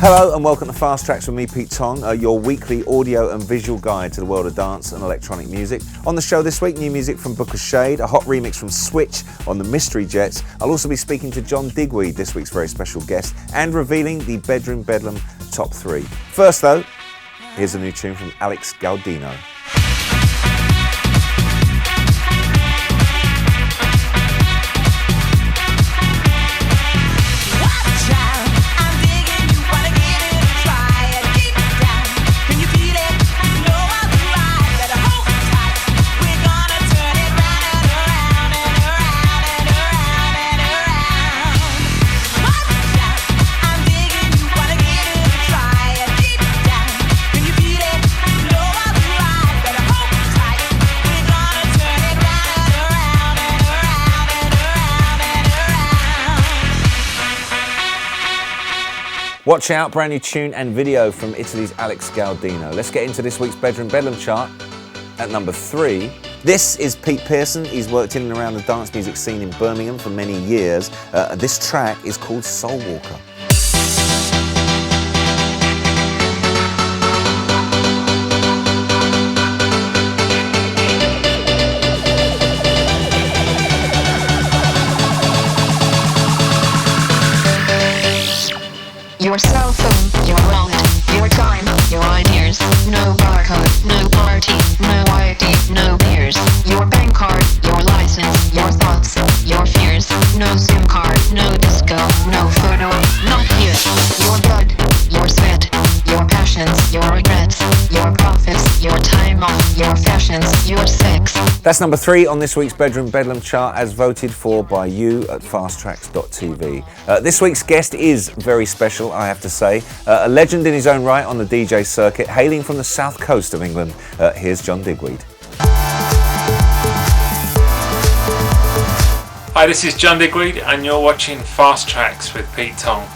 Hello and welcome to Fast Tracks with me, Pete Tong, your weekly audio and visual guide to the world of dance and electronic music. On the show this week, new music from Booka Shade, a hot remix from Switch on the Mystery Jets. I'll also be speaking to John Digweed, this week's very special guest, and revealing the Bedroom Bedlam top 3. First though, here's a new tune from Alex Gaudino. Watch out, brand new tune and video from Italy's Alex Gaudino. Let's get into this week's Bedroom Bedlam chart at number 3. This is Pete Pearson. He's worked in and around the dance music scene in Birmingham for many years. This track is called Soul Walker. Your cell phone, your wallet, your time, your ideas. No barcode, no party, no ID, no beers. Your bank card, your license, your thoughts, your fears. No SIM card, no disco, no photo, not here. Your blood, your sweat, your passions, your regrets, your profits, your time off, your fashions, your sex. That's number 3 on this week's Bedroom Bedlam chart, as voted for by you at fasttracks.tv. This week's guest is very special, I have to say. A legend in his own right on the DJ circuit, hailing from the south coast of England. Here's John Digweed. Hi, this is John Digweed and you're watching Fast Tracks with Pete Tong.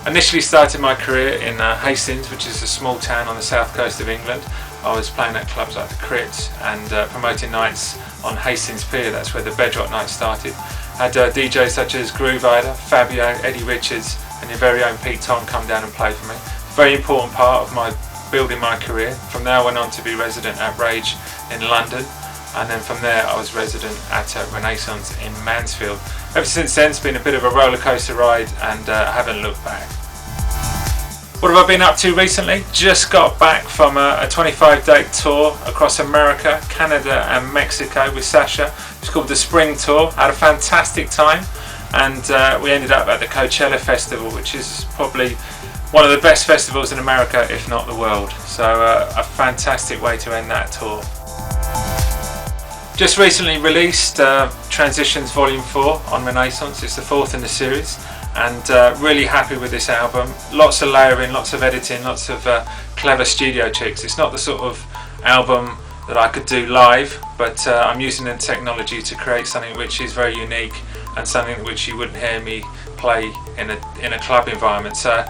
Initially started my career in Hastings, which is a small town on the south coast of England. I was playing at clubs like the Crit and promoting nights on Hastings Pier. That's where the Bedrock night started. Had DJs such as Groove Rider, Fabio, Eddie Richards and your very own Pete Tong come down and play for me. Very important part of my building my career. From there I went on to be resident at Rage in London, and then from there I was resident at Renaissance in Mansfield. Ever since then it's been a bit of a roller coaster ride and I haven't looked back. What have I been up to recently? Just got back from a 25-day tour across America, Canada and Mexico with Sasha. It's called the Spring Tour. Had a fantastic time and we ended up at the Coachella Festival, which is probably one of the best festivals in America, if not the world. So a fantastic way to end that tour. Just recently released Transitions Volume 4 on Renaissance. It's the 4th in the series. And really happy with this album. Lots of layering, lots of editing, lots of clever studio tricks. It's not the sort of album that I could do live, but I'm using the technology to create something which is very unique and something which you wouldn't hear me play in a club environment. So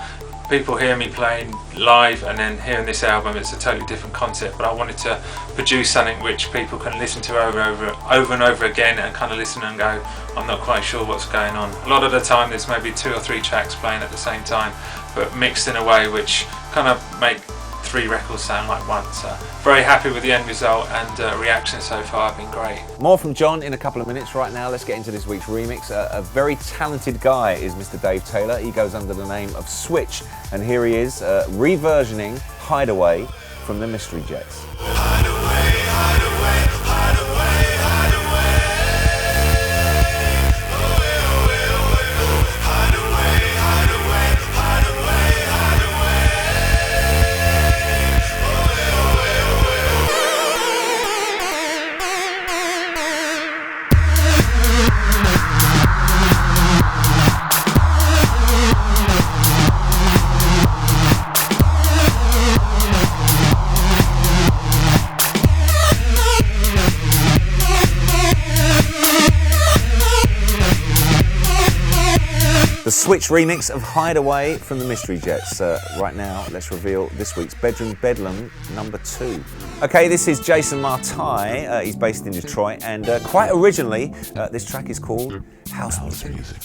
people hear me playing live and then hearing this album, it's a totally different concept, but I wanted to produce something which people can listen to over and over again and kind of listen and go, I'm not quite sure what's going on. A lot of the time there's maybe 2 or 3 tracks playing at the same time, but mixed in a way which kind of make 3 records sound like one. So very happy with the end result and reactions so far have been great. More from John in a couple of minutes. Right now let's get into this week's remix. A very talented guy is Mr. Dave Taylor. He goes under the name of Switch, and here he is reversioning Hideaway from the Mystery Jets. Hideaway, hideaway, hideaway, hideaway. Hideaway, hideaway, hideaway, hideaway. The Switch remix of Hideaway from the Mystery Jets. Right now, let's reveal this week's Bedroom Bedlam number 2. Okay, this is Jason Martai. He's based in Detroit, and quite originally, this track is called House Music.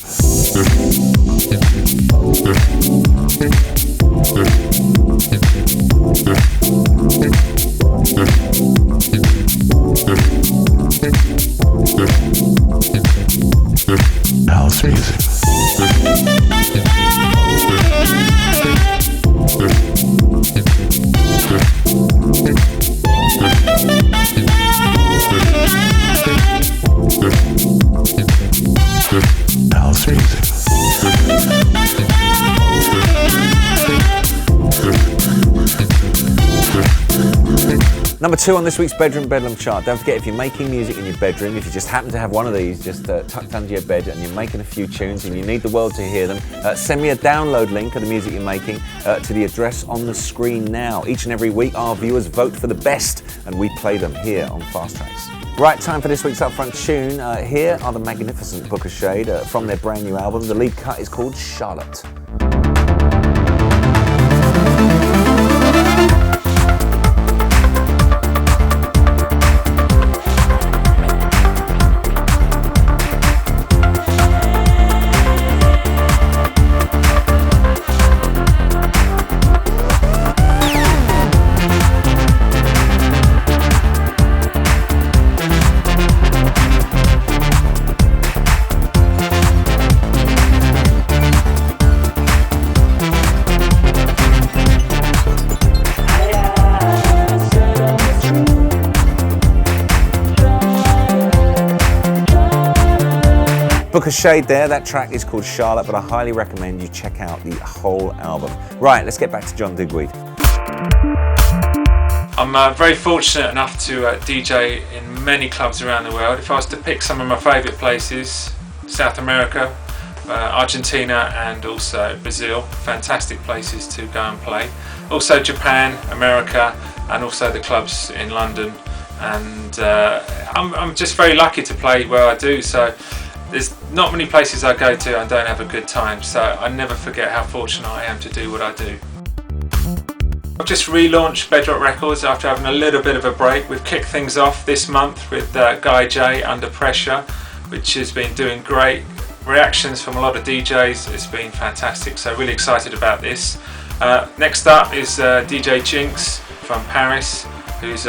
Number 2 on this week's Bedroom Bedlam chart. Don't forget, if you're making music in your bedroom, if you just happen to have one of these just tucked under your bed and you're making a few tunes and you need the world to hear them, send me a download link of the music you're making to the address on the screen now. Each and every week, our viewers vote for the best and we play them here on Fast Tracks. Right, time for this week's Upfront Tune. Here are the magnificent Booka Shade from their brand new album. The lead cut is called Charlotte. Booka Shade there, that track is called Charlotte, but I highly recommend you check out the whole album. Right, let's get back to John Digweed. I'm very fortunate enough to DJ in many clubs around the world. If I was to pick some of my favourite places, South America, Argentina and also Brazil, fantastic places to go and play. Also Japan, America and also the clubs in London. And I'm just very lucky to play where I do, so there's not many places I go to and don't have a good time, so I never forget how fortunate I am to do what I do. I've just relaunched Bedrock Records after having a little bit of a break. We've kicked things off this month with Guy J, Under Pressure, which has been doing great. Reactions from a lot of DJs, it's been fantastic, so really excited about this. Next up is DJ Jinx from Paris, who's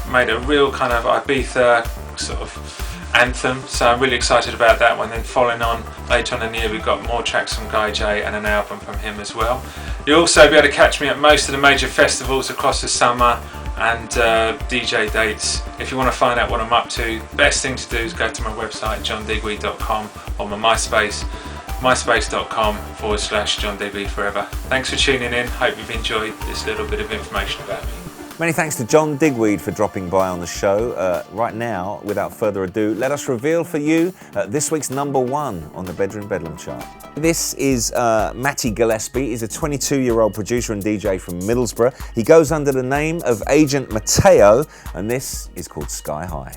made a real kind of Ibiza sort of anthem, so I'm really excited about that one. Then following on later on in the year, we've got more tracks from Guy J and an album from him as well. You'll also be able to catch me at most of the major festivals across the summer and DJ dates. If you want to find out what I'm up to, the best thing to do is go to my website johndigweed.com or my MySpace, myspace.com/John Digweed forever. Thanks for tuning in, hope you've enjoyed this little bit of information about me. Many thanks to John Digweed for dropping by on the show. Right now, without further ado, let us reveal for you this week's number 1 on the Bedroom Bedlam chart. This is Matty Gillespie. He's a 22-year-old producer and DJ from Middlesbrough. He goes under the name of Agent Mateo, and this is called Sky High.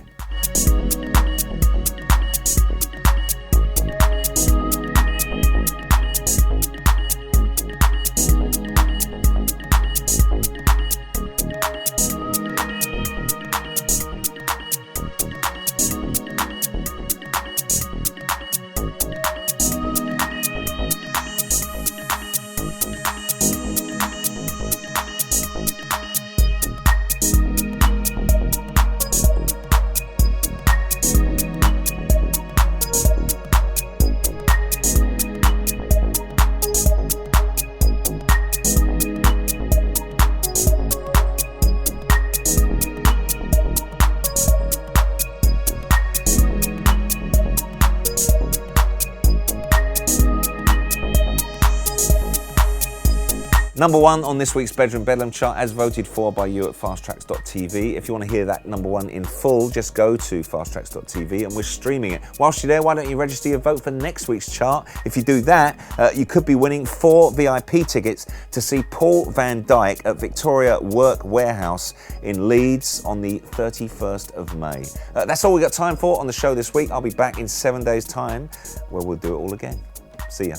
Number 1 on this week's Bedroom Bedlam chart, as voted for by you at fasttracks.tv. If you want to hear that number 1 in full, just go to fasttracks.tv and we're streaming it. Whilst you're there, why don't you register your vote for next week's chart? If you do that, you could be winning 4 VIP tickets to see Paul van Dyk at Victoria Work Warehouse in Leeds on the 31st of May. That's all we got time for on the show this week. I'll be back in 7 days' time where we'll do it all again. See ya.